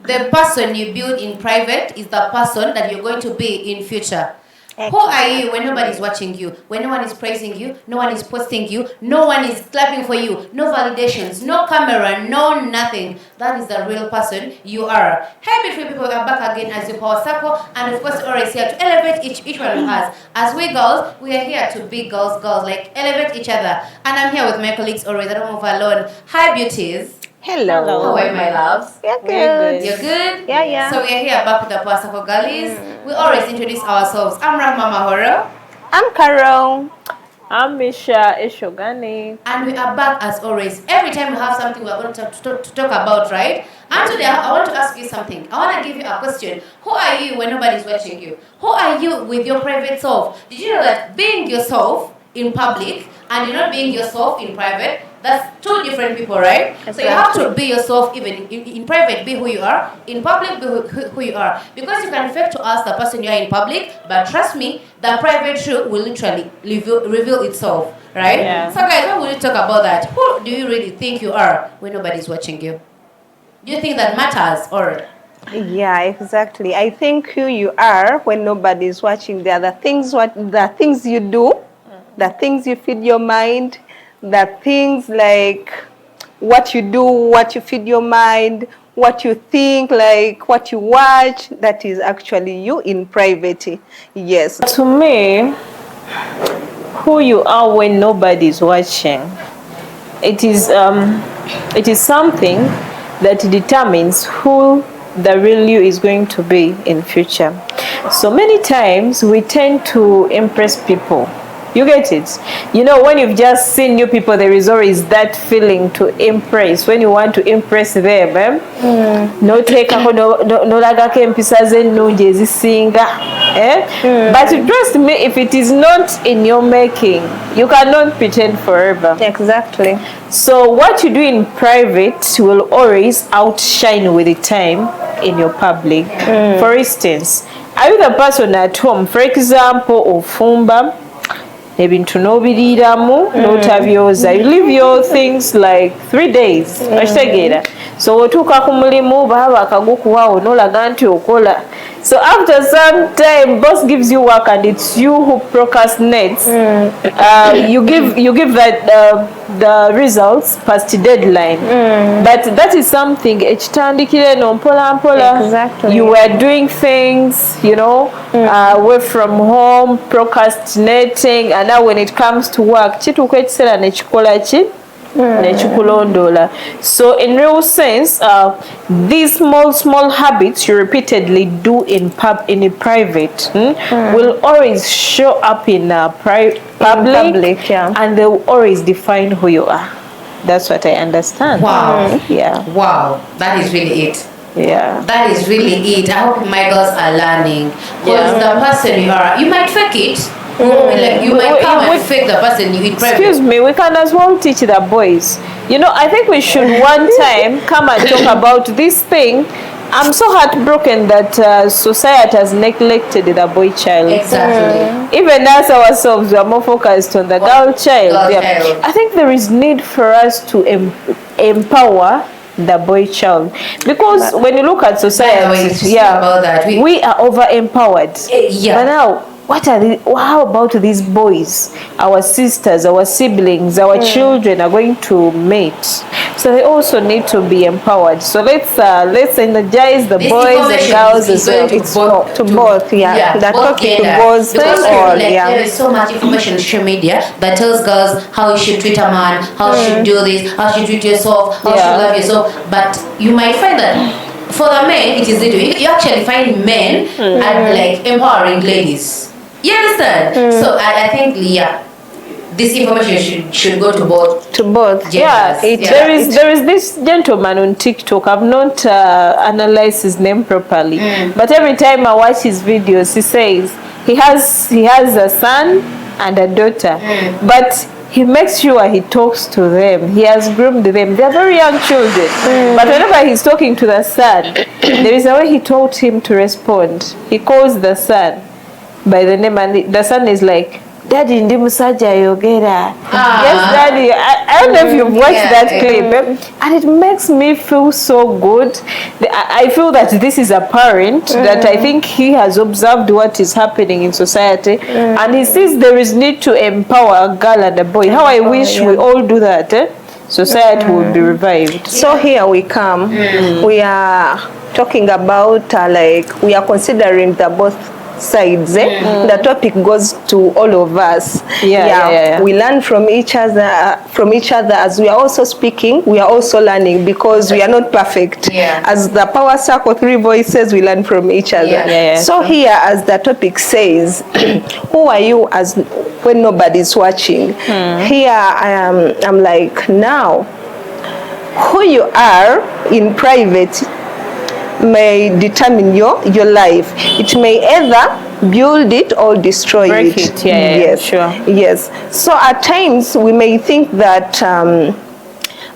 the person you build in private is the person that you're going to be in future. Who are you when nobody's watching you? When no one is praising you, no one is posting you, no one is clapping for you, no validations, no camera, no nothing. That is the real person you are. Hey, beautiful people, we are back again as your power circle, and of course, we're always here to elevate each one of us. As we girls, we are here to be girls, like elevate each other. And I'm here with my colleagues always. I don't move alone. Hi, beauties. Hello. How are you, my loves? We're good. You're good? Yeah. So we are here back with the Power Circle girlies. We always introduce ourselves. I'm Rahma Mahoro. I'm Carol. I'm Misha Ishogani. And we are back as always. Every time we have something we're going to talk about, right? And today I want to ask you something. I want to give you a question. Who are you when nobody's watching you? Who are you with your private self? Did you know that being yourself in public and you're not being yourself in private, that's two different people, right? Exactly. So you have to be yourself even in private, be who you are. In public, be who you are. Because you can fake to us the person you are in public, but trust me, the private truth will literally reveal itself, right? Yeah. So guys, what will you talk about that? Who do you really think you are when nobody's watching you? Do you think that matters or... Yeah, exactly. I think who you are when nobody's watching, there are the things you do, the things you feed your mind, the things like what you do, what you feed your mind, what you think, like what you watch, that is actually you in private. Yes. To me, who you are when nobody's watching, it is something that determines who the real you is going to be in future. So many times we tend to impress people. You get it? You know, when you've just seen new people, there is always that feeling to impress. When you want to impress them, no take no lagako empisa zennungi ezisinga. But trust me, if it is not in your making, you cannot pretend forever. Exactly. So what you do in private will always outshine with the time in your public. For instance, are you the person at home, for example, ofumba ebintu n'obiriiramu n'otabyoza, you leave your things like 3 days, okitegeera. So otuuka ku mulimu baba akagukuwaawo n'olaga nti okola. So after some time, boss gives you work and it's you who procrastinates. You give that the results past deadline. But that is something ekitandikire no mpola mpola. Exactly. You were doing things, you know, away from home, procrastinating, and now when it comes to work, kituuka ekiseera nekikola ki? So in real sense, these small habits you repeatedly do in private will always show up in public, yeah. And they will always define who you are. That's what I understand. Wow. Yeah. Wow, that is really it. Yeah. That is really it. I hope my girls are learning. Because the person you are, you might fake it. Like you might come and fake the person you in private. Excuse me, we can as well teach the boys. You know, I think we should one time come and talk about this thing. I'm so heartbroken that society has neglected the boy child. Exactly. Even us ourselves, we are more focused on the girl child. Girl child. I think there is need for us to empower the boy child, because when you look at society, about that, we are over empowered. Yeah. But now, how about these boys, our sisters, our siblings, our children are going to mate, so they also need to be empowered. So let's energize the this boys and girls is going To both, yeah. both That topic genders. goes Because all, like, yeah. there is so much information on social media that tells girls how you should treat a man, how you should do this, how you should treat yourself, how you should love yourself. But you might find that for the men, it is little. You actually find men and like empowering ladies. You understand? So I think, yeah, this information should go to both. To both. genders. There is this gentleman on TikTok. I've not analyzed his name properly, but every time I watch his videos, he says he has a son and a daughter, but he makes sure he talks to them. He has groomed them. They are very young children. But whenever he's talking to the son, there is a way he taught him to respond. He calls the son by the name, and the son is like, Daddy ndi musajja ayogera. Yes, Daddy. I don't know if you've watched that clip, and it makes me feel so good. I feel that this is a parent that I think he has observed what is happening in society, and he sees there is need to empower a girl and a boy. How I wish we all do that. Society would be revived. So here we come. We are talking about like we are considering the both sides. The topic goes to all of us. We learn from each other as we are also speaking. We are also learning because we are not perfect. As the Power Circle 3 voices, we learn from each other. So here, as the topic says, who are you as when nobody's watching? Here I'm like, now who you are in private may determine your life. It may either build it or destroy Break it. Yes. Sure. Yes. So at times we may think that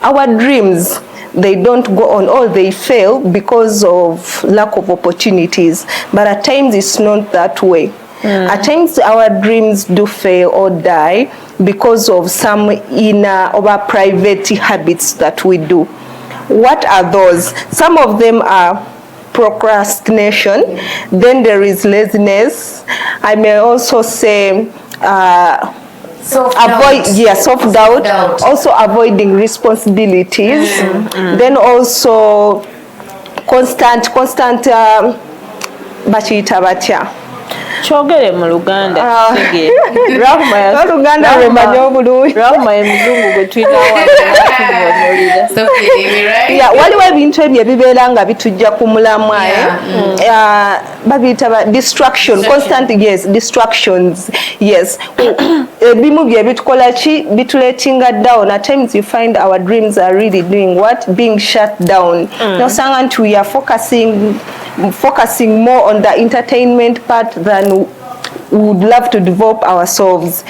our dreams, they don't go on or they fail because of lack of opportunities. But at times it's not that way. At times our dreams do fail or die because of some inner or private habits that we do. What are those? Some of them are procrastination, then there is laziness. I may also say self-doubt, also avoiding responsibilities, then also constant bachiyita batya kyogere mu Luganda Oluganda lwemanyi obulungi. Rahuma ye muzungu gwe tulina waliwo ebintu ebyo ebibeera nga bitujja ku mulamwa babiyita distraction, constant distractions. Ebimu bye bitukola ki bituletinga down. At times you find our dreams are really doing what? Being shut down. Nosanga nti we are focusing more on the entertainment part than we would love to develop ourselves.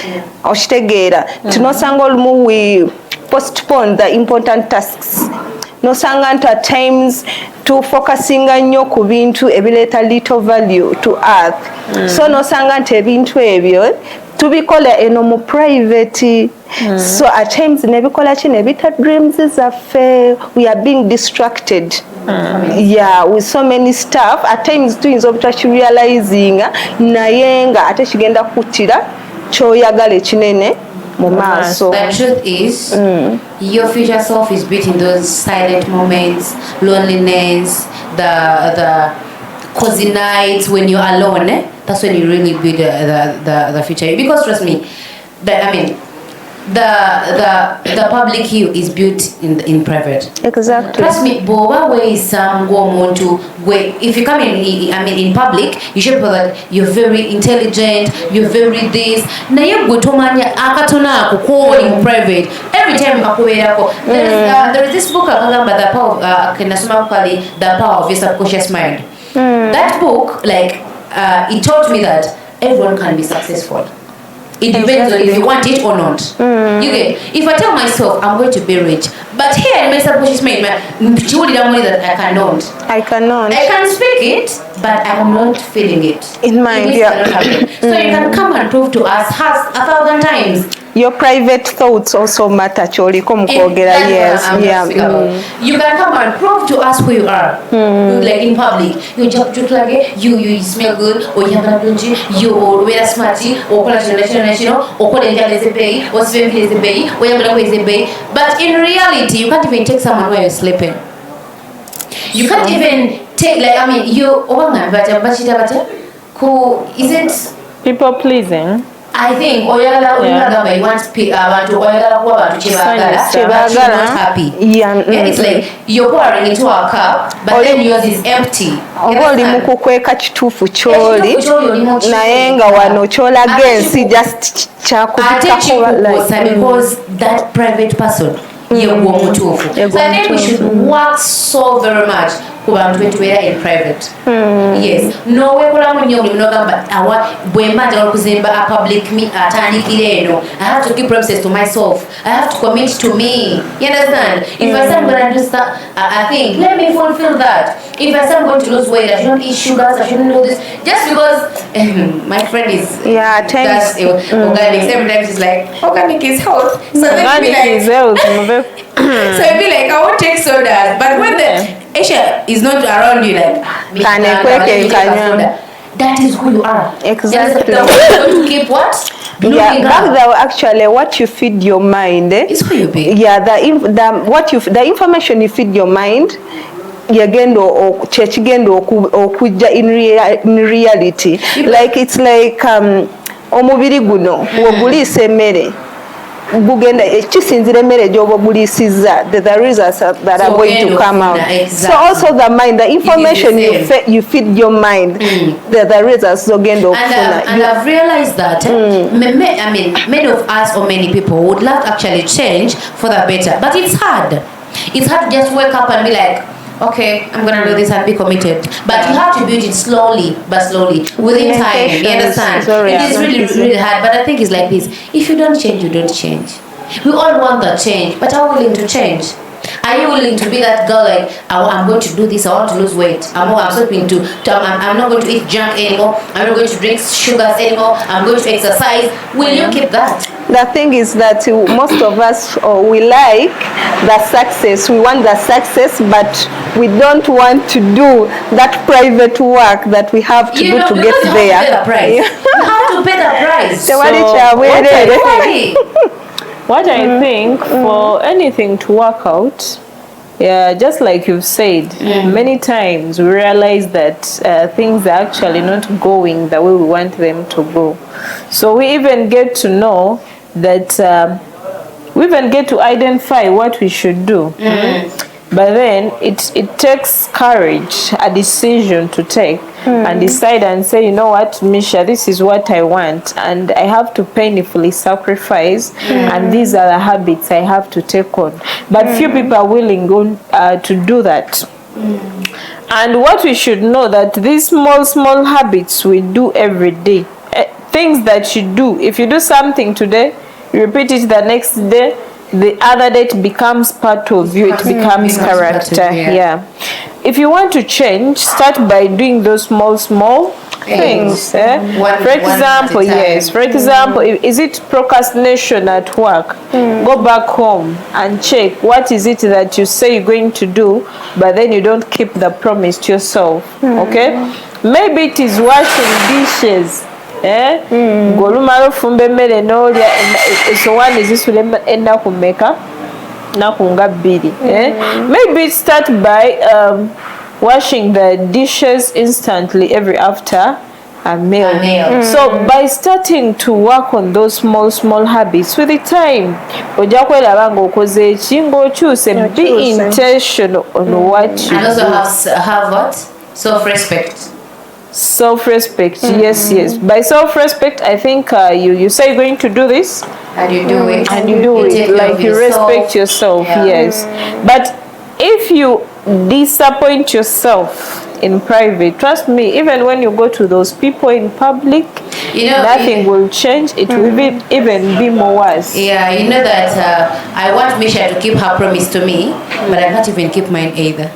Oshitegeera tunosanga olumu we postpone the important tasks. Nosanga nti at times to focusinga nnyo ku bintu ebireeta little value to earth. So nosanga nti ebintu ebyo tubikola eno mu private. So at times nebikola ki nebita dreams zaffe. We are being distracted with so many stuff. At times tuyinza obutakirealizing naye nga ate kigenda kuttira kyoyagala ekinene mu maaso. The truth is your future self is built in those silent moments, loneliness, the cozy nights when you're alone. That's when you really build the future. Because trust me, the public you is built in private. Exactly. Trust me, boba way some go muntu way. If you come in public, you should feel that you're very intelligent, you're very this. Na ye gutomanya akatona kuko in private. Every time akuberako. There is this book akagamba the power the power of your subconscious mind. That book, like, it taught me that everyone can be successful. It depends on if you want it or not. You get? If I tell myself I'm going to be rich, but here in my subconscious mind, that I cannot. I can speak it, but I'm not feeling it. In mind, So you can come and prove to us 1,000 times. Your private thoughts also matter. Choliko mukogera, yes. You can come and prove to us who you are. Like in public, you smell good, or you have you wear smarty, or but in reality, you can't even take someone while you're sleeping. You can't even take, like, who is it? People pleasing. I think oyagala you want abantu oyagala kuba abantu kyebagala not happy. It's like you're pouring into a cup but then yours is empty. Oli mukukweka kituufu kyoli naye nga wano kyolaga ensi just kyakubikako because that private person So I think we should work so very much ku bantu betubeera in private. Yes, nowekolamu nnyo omulimu n'ogamba bwe mba njagala okuzimba a public atandikira eno, I have to keep promises to myself, I have to commit to me. You understand? If I say I'm going to do a thing, let me fulfill that. If I say I'm going to lose weight, I shouldn't eat sugars, I shouldn't do this, just because my friend is that's organic. Sometimes she's like, organic is health. So Organic is health. so it'd be like, I won't take sodas. But when the Asia is not around you, like, that is who you are. Exactly. You're going to keep what? Actually, what you feed your mind is who you be. Yeah, the information you feed your mind yagenda kyekigenda okujja in reality. Like it's like omubiri guno woguliisa emmere gugenda kisinzira emmere gy'oba oguliisizza the results that are going to come out. So also the mind, the information you feed your mind, the results zogenda okufuna. And I've realized that many of us or many people would love to actually change for the better, but it's hard. It's hard to just wake up and be like, okay, I'm gonna do this and be committed. But you have to build it slowly, but slowly, within time. You understand? It is really hard. But I think it's like this: if you don't change, you don't change. We all want that change, but are we willing to change? Are you willing to be that girl like, I'm going to do this, I want to lose weight, I'm not going to eat junk anymore, I'm not going to drink sugars anymore, I'm going to exercise. Will you keep that? The thing is that most of us, we like the success, we want the success, but we don't want to do that private work that we have to do to get there. You have to pay the price. What I think for anything to work out, just like you've said, many times we realize that things are actually not going the way we want them to go. So we even get to know that, we even get to identify what we should do. But then it takes courage, a decision to take and decide and say, you know what, Misha, this is what I want and I have to painfully sacrifice and these are the habits I have to take on. But few people are willing to do that. And what we should know that these small habits we do every day, things that you do, if you do something today, you repeat it the next day, the other day it becomes part of you, it becomes character. If you want to change, start by doing those small things. For example, is it procrastination at work? Go back home and check what is it that you say you're going to do, but then you don't keep the promise to yourself. Okay? Maybe it is washing dishes. Ng'olumala ofumba emmere n'olya essowaani zisula ennaku mmeka? Nnaku nga bbiri. Maybe start by washing the dishes instantly every after a meal. So by starting to work on those small habits with the time, ojja kweraba ng'okoze eki ng'okyuse. Be intentional on what you do. And also have what? Self-respect. Self-respect, yes. By self-respect, I think you say you're going to do this, and you do it, and you do it like you respect yourself. Yes, but if you disappoint yourself in private, trust me, even when you go to those people in public, nothing will change. It will even be more worse. Yeah, you know that I want Misha to keep her promise to me, but I can't even keep mine either.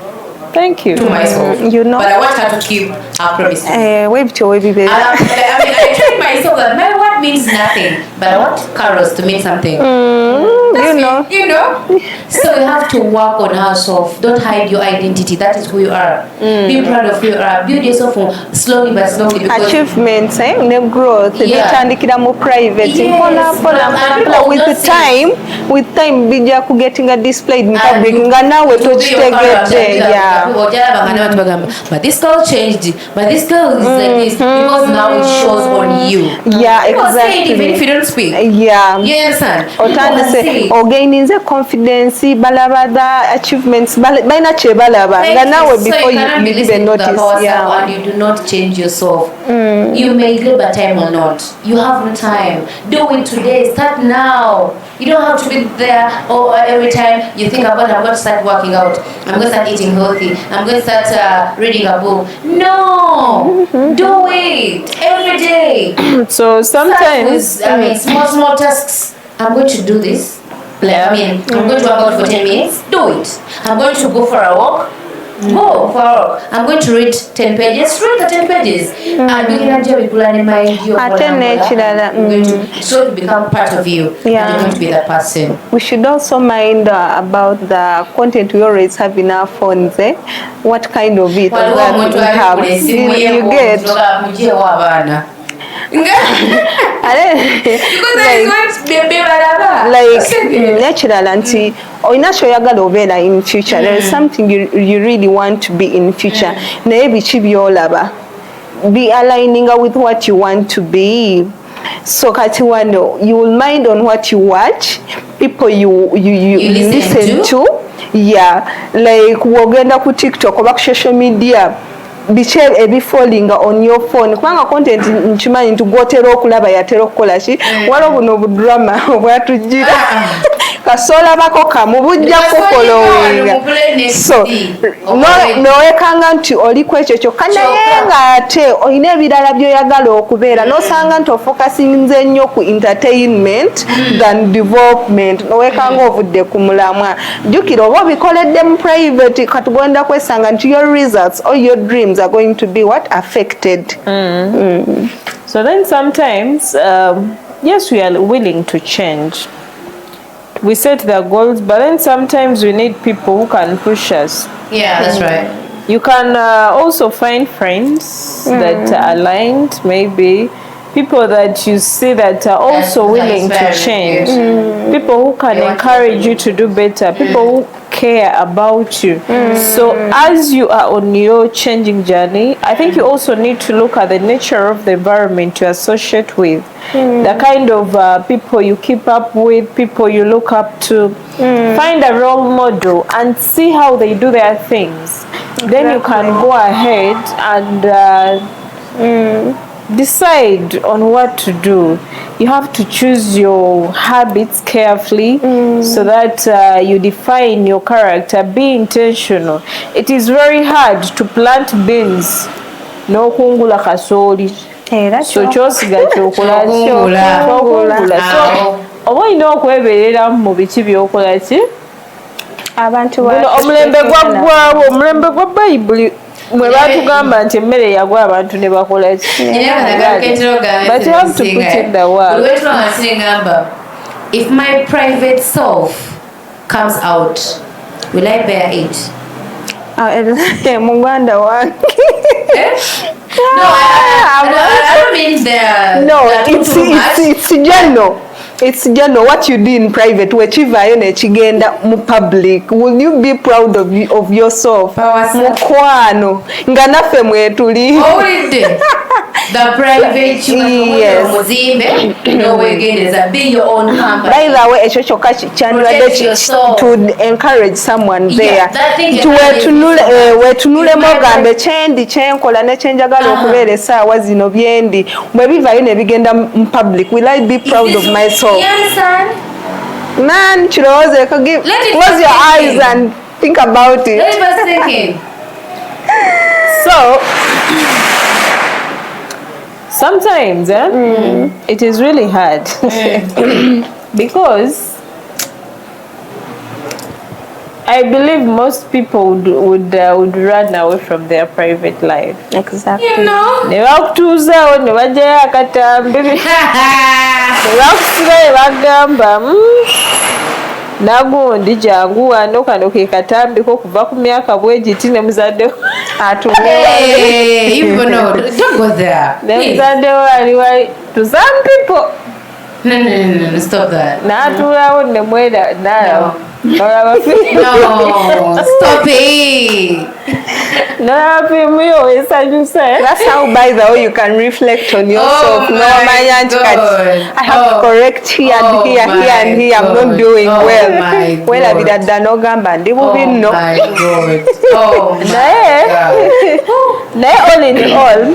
Thank you. To myself. But I want her to keep her promise. I train myself that my word means nothing, but I want Carlos to mean something. You know. So you have to work on ourselves. Don't hide your identity. That is who you are. Be proud of who you are. Build yourself slowly but slowly. Achievements, ne growth. Bitandikira mu private. With time bija kugetinga displayed in public. Nga nawe tokitegedde. But this girl changed. But this girl is like this because now it shows on you. Yeah, exactly. Even if you don't speak. Yeah. You understand? Otandise ogaininze confidence balaba the achievements baina che balaba nga nawe before you even notice. And you do not change yourself. You may labor time or not. You have no time. Do it today. Start now. You don't have to be there every time you think about, I'm going to start working out, I'm going to start eating healthy, I'm going to start reading a book. No, do it every day. So sometimes, Start with, small tasks. I'm going to do this. I'm going to work out for 10 minutes. Do it. I'm going to go for a walk. Go for a walk. I'm going to read 10 pages. Read the 10 pages. So it become part of you. Yeah. You're going to be that person. We should also mind about the content we always have in our phones. What kind of it that we have. You get. Nekirala nti olina kyoyagala obeera in future. There is something you really want to be in future. Naye biki byolaba, be aligning with what you want to be. So kati wano, you will mind on what you watch, people you listen to. Yeah, like wogenda ku TikTok oba ku social media, biki ebifolinga on your phone. Kubanga content nkimanyi nti gwotera okulaba yatera okukola ki, waliwo buno obudrama obwatujjira kasolabako kamu bujja kufolowinga. So nowekanga nti oli ku ekyo kyokka naye nga ate olina ebirala byoyagala okubeera nosanga nti ofokasinze nnyo ku entertainment than development, nowekanga ovudde ku mulamwa. Jjukira oba obikoledde mu private katugenda kwesanga nti your results or your dreams are going to be affected. So then sometimes, yes, we are willing to change. We set the goals, but then sometimes we need people who can push us. Yeah, that's right. You can also find friends that are aligned, maybe people that you see that are also willing to change, people who can encourage you to do better, people who care about you. So as you are on your changing journey, I think you also need to look at the nature of the environment you associate with, the kind of people you keep up with, people you look up to. Find a role model and see how they do their things. Then you can go ahead and decide on what to do. You have to choose your habits carefully so that you define your character. Be intentional. It is very hard to plant beans n'okungula kasooli. So kyosiga kyokola kyokungula. So oba olina okwebeerera mu biki byokola ki? Abantu omulembe gwaggwawo, omulembe gwa Bayibuli mwe batugamba nti emmere yagwa abantu ne bakola ki? But you have to put in the work. If my private self comes out, will I bear it? Muganda wange. No, I don't mean there. No, it's general. It's general. What you do in private, wechivayo nechigenda mu public. Will you be proud of yourself? Mukwano. Nga naffe mwetuli. The private, yes. Be your own company. By the way, ekyo kyokka kyandibadde to encourage someone there. Wetunulemu ogambe kyendi kyenkola ne kyenjagala okubeera essaawa zino byendi. Bwe bivaayo ne bigenda mu public. Will I be proud of myself? Man, kirowooze close your eyes and think about it. Let us thinking. So sometimes it is really hard because I believe most people would run away from their private life. Exactly. You know. Ne bakutuuzaawo ne bajjayo akatambi ne bakusirayo bagamba nagundi jangu wano kano ke katambi ko kuva ku myaka bwegiti ne muzaddewo don't go there. Ne muzaddewo ali to some people. No, stop that. N'atuulawo ne mwera n'alaba. No, stop it. That's how, by the way, you can reflect on yourself. I have to correct here and here and here. I'm not doing well. Well, I did that. No gamba. Oh my God. Oh my God. All in all,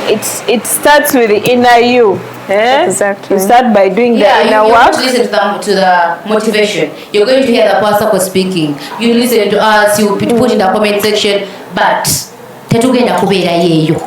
it starts with the inner you. Exactly. You start by doing the Yeah, inner you're work. going to listen to the motivation. You're going to hear the pastor speaking. You listen to us, you put in the comment section, but tetugenda kubeera yeeyo.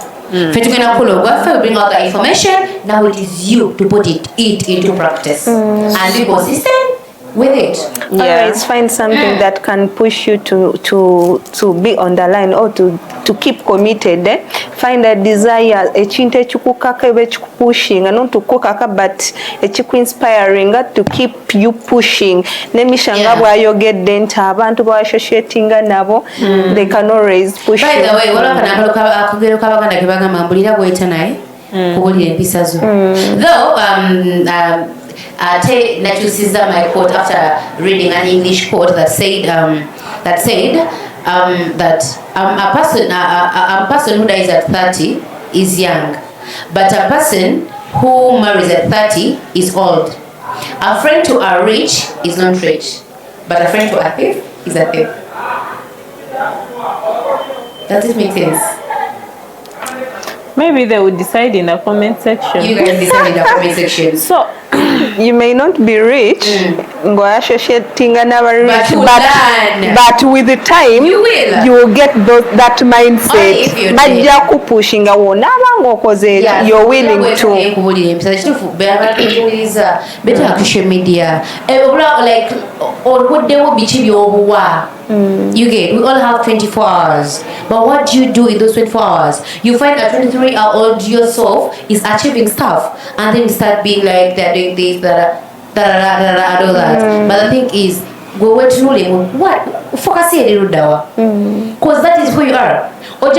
Fetugenda kuloga, we bring out the information. Now it is you to put it into practice and be consistent with it. Always find something that can push you to be on the line or to keep committed. Find a desire, ekintu ekikukaka ebe ekikupushinga, not to kukaka but ekiku-inspiring to keep you pushing. Nemishanga bwayogedde nti abantu bawasociatinga nabo, they can always push By you. the way, akagero kabaganda kebagamba mbulira gweta naye kubulira empisa zo. Though nakyusizza my quote after reading an English quote that said that a person who dies at 30 is young, but a person who marries at 30 is old. A friend to a rich is not rich, but a friend to a thief is a thief. Does this make sense? Maybe they would decide in the comment section. You guys decide in the comment section. So You may not be rich, ngo associatinga n'aba rich, but with the time you will get that mindset. Bajja kupushinga wona abanga okoze you're willing to. Better social media. Like olwoddewo biki by'obuwa. You get, we all have 24 hours. But what do you do in those 24 hours? You find a 23-year-old yourself is achieving stuff, and then you start being like, they're doing this, and all that. But the thing is, go wait to what? Focus here, because that is who you are. Every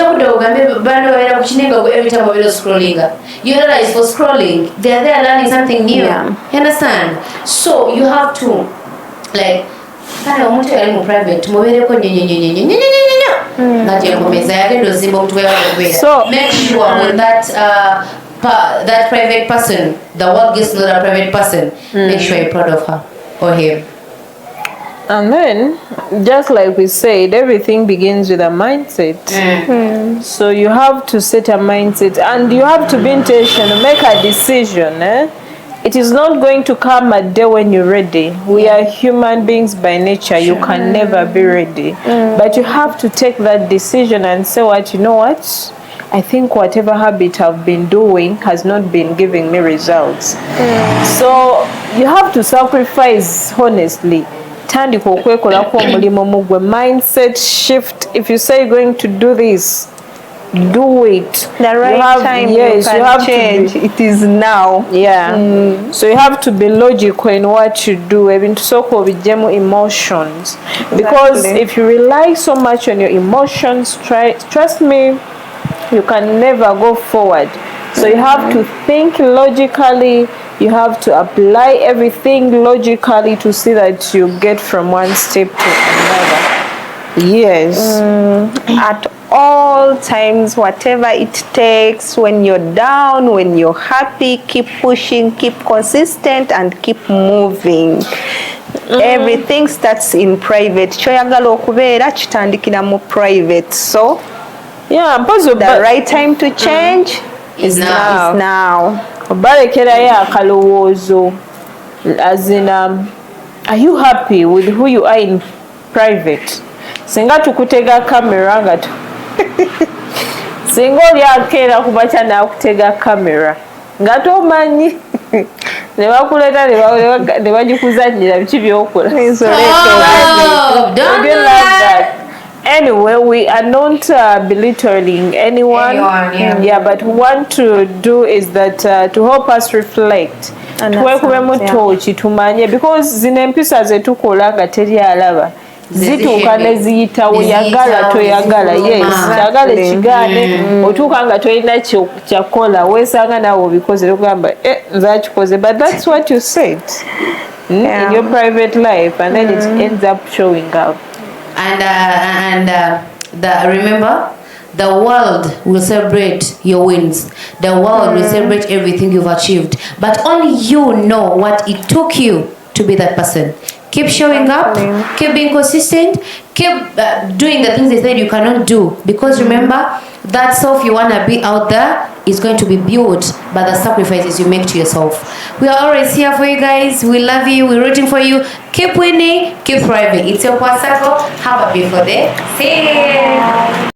time we're scrolling, you realize for scrolling, they're there learning something new. You understand? So you have to, like, kale omuntu yali mu private mubeereko nga gyenkomeza yagenda ozimba omuntu So make sure when that private person, the world gets to know that private person, make sure you're proud of her or him. And then, just like we said, everything begins with a mindset. So you have to set a mindset and you have to be intentional, make a decision. It is not going to come a day when you're ready. We are human beings by nature. You can never be ready. But you have to take that decision and say, what, you know what? I think whatever habit I've been doing has not been giving me results. So you have to sacrifice honestly. Tandika okwekolako omulimo mugwe. Mindset shift. If you say you're going to do this, do it. The right time you can change. It is now. So you have to be logical in what you do. Ebintu soko bijemu emotions. Because if you rely so much on your emotions, trust me, you can never go forward. So you have to think logically. You have to apply everything logically to see that you get from one step to another. At all times, whatever it takes, when you're down, when you're happy, keep pushing, keep consistent, and keep moving. Everything starts in private. Choyagala okubeera kitandikira mu private. So the right time to change is now. Obalekerayo akalowoozo, as in, are you happy with who you are in private? Singa tukutega camera nga singa oli akeera kumakya n'akutega camera nga tomanyi ne bakuleeta ne bagikuzannyira biki by'okola. Anyway, we are not belittling anyone. But what we want to do is that to help us reflect. Tuwekubemu tochi tumanye, because zino empisa zetukola nga teri alaba. Zituuka ne ziyitawo, yagala toyagala, kyagala ekigaane, otuuka nga tolina kyakola, weesanga naawe obikoze n'okugamba nze akikoze, but that's what you said in your private life, and then it ends up showing up. Remember, the world will celebrate your wins. The world will celebrate everything you've achieved. But only you know what it took you to be that person. Keep showing up, keep being consistent, keep doing the things they said you cannot do. Because remember, that self you want to be out there is going to be built by the sacrifices you make to yourself. We are always here for you guys. We love you. We're rooting for you. Keep winning. Keep thriving. It's your Power Circle. Have a beautiful day. See you.